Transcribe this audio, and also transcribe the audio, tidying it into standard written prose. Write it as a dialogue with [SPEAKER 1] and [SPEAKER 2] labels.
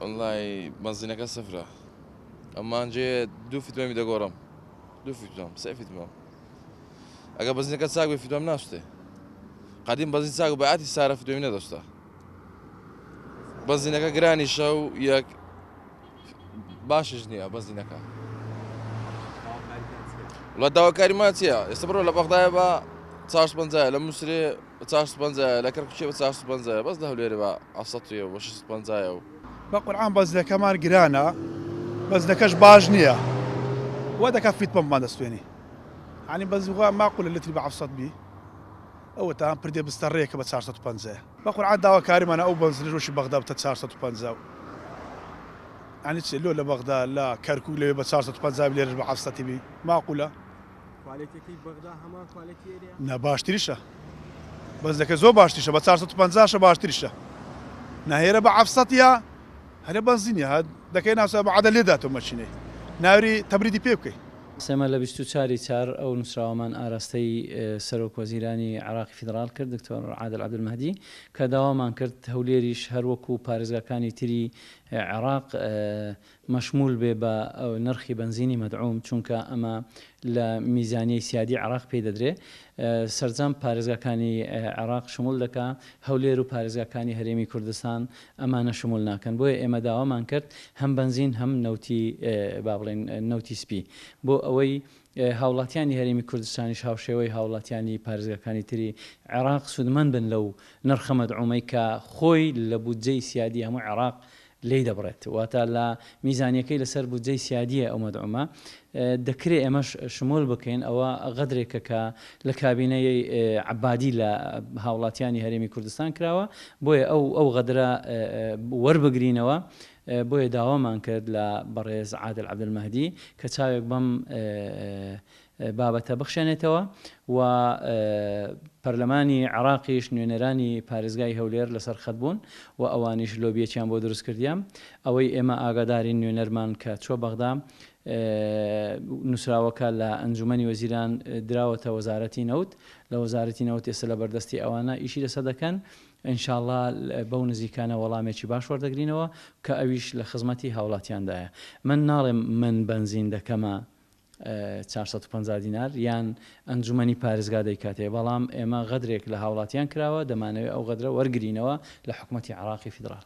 [SPEAKER 1] والله بنزينەکە سفرە ئەمانجێ 2 فیتۆمی دەگۆڕم 2 فیتۆم 3 فیتۆم ئەگە بەزینەکە چاک بێ فیتۆم ناشتێ قەدیم بەزین چاک بەعاتی سارە فیتۆمی نەدەستە بەزینەکە گرانیشە و یەک باشش نییە بەزینەکە وڵات داواکاری ماچیە ئێستا بڕۆ لە بەغدایە بە 450 لە مووسێ 450 لە کەرکوچێ بە 450 بەس لە هەولێرە بە 700 بە 650 و
[SPEAKER 2] بە قورعان بەزنەکەمان گرانە بەزنەکەش باش نییە وا دەکات فیتۆممان دەستێنی عنی بەزوا ماقولە لتری بە 700 بی ئەوە تا پردێ بستەڕێکە بە 450 بە قورعان داواکاریمانە ئەو بەزنەژۆشی بەغدا بتە 450 عنی چێ لۆ لە بەغدا لە کەرکوو لێ بە 450 لێرش بە 700 بی ماقولە نە باشتریشە بەزنەکە زۆر باشتریشە بە 450 باشتریشە ناهێرە بە 700 یا هەرە بەنزینە دەکەی ناسا بە عادە لێداتەوە مەچینەی ناوری تەبریدی پێ بکەی
[SPEAKER 3] سێمە لە 24 ئەو نووسراوەمان ئاراستەی سەرۆک وەزیرانی عراقی فیدرال کرد دکتۆر عادل عەبدولمەهدی کە داوامان کرد هەولێریش هەروەکو پارێزگاکانی تری عێراق مەشمول بێ بە نرخی بنزینی مەدعوم چونکە ئەمە لە میزانیەی سیادی عراق پێی دەدرێ سەرجەم پارێزگاکانی عێراق شمول دەکا هەولێر و پارێزگاکانی هەرێمی کوردستان ئەمانە شمول ناکەن بۆیە ئێمە داوامان کرد هەم بنزین هەم نەوتی با بڵێن نەوتی سپی بۆ ئەوەی هاوڵاتیانی هەرێمی کوردستانیش هاوشێوەی هاوڵاتیانی پارێزگاکانی تری عێراق سودمەند بن لەو نرخە مەدعومەی کە خۆی لە بودجەی سیادی هەموو عێراق لی دەبڕێت واتە لە میزانیەکەی لەسەر بودجەی سیادیە ئەو مەدعومە دەکرێت ئێمەش شمول بکەین ئەوە غەدرێکە کە لە کابینەی عەبادی لە هاوڵاتیانی هەرێمی کوردستان کراوە بۆیە ئەو غەدرە وەربگرینەوە بۆیە داوامان کرد لە بەڕێز عادل عەبدولمەهدی کە چاوێک بەم بابەتە بخشێنێتەوە و پەرلەمانی عراقیش نوێنەرانی پارێزگای هەولێر لەسەر خەت بوون و ئەوانیش لۆبیەکیان بۆ دروست کردیان ئەوەی ئێمە ئاگادارین نوێنەرمان کە چۆ بەغدا نووسراوەکە لە ئەنجومەنی وەزیران دراوەتە وەزارەتی نەوت لە وەزارەتی نەوت ئێستا لە بەردەستی ئەوانە ئیشی لەسەر دەکەن ئینشاءڵڵا بەو نزیکانە وەڵامێکی باش وەردەگرینەوە کە ئەویش لە خزمەتی هاوڵاتیاندایە من ناڵێم من بنزین دەکەمە 450 دینار یان ئەنجومەنی پارێزگا دەیکاتێ بەڵام ئێمە غەدرێک لە هاوڵاتیان کراوە دەمانەوێت ئەو غەدرە وەرگرینەوە لە حکومەتی عراقی فیدرال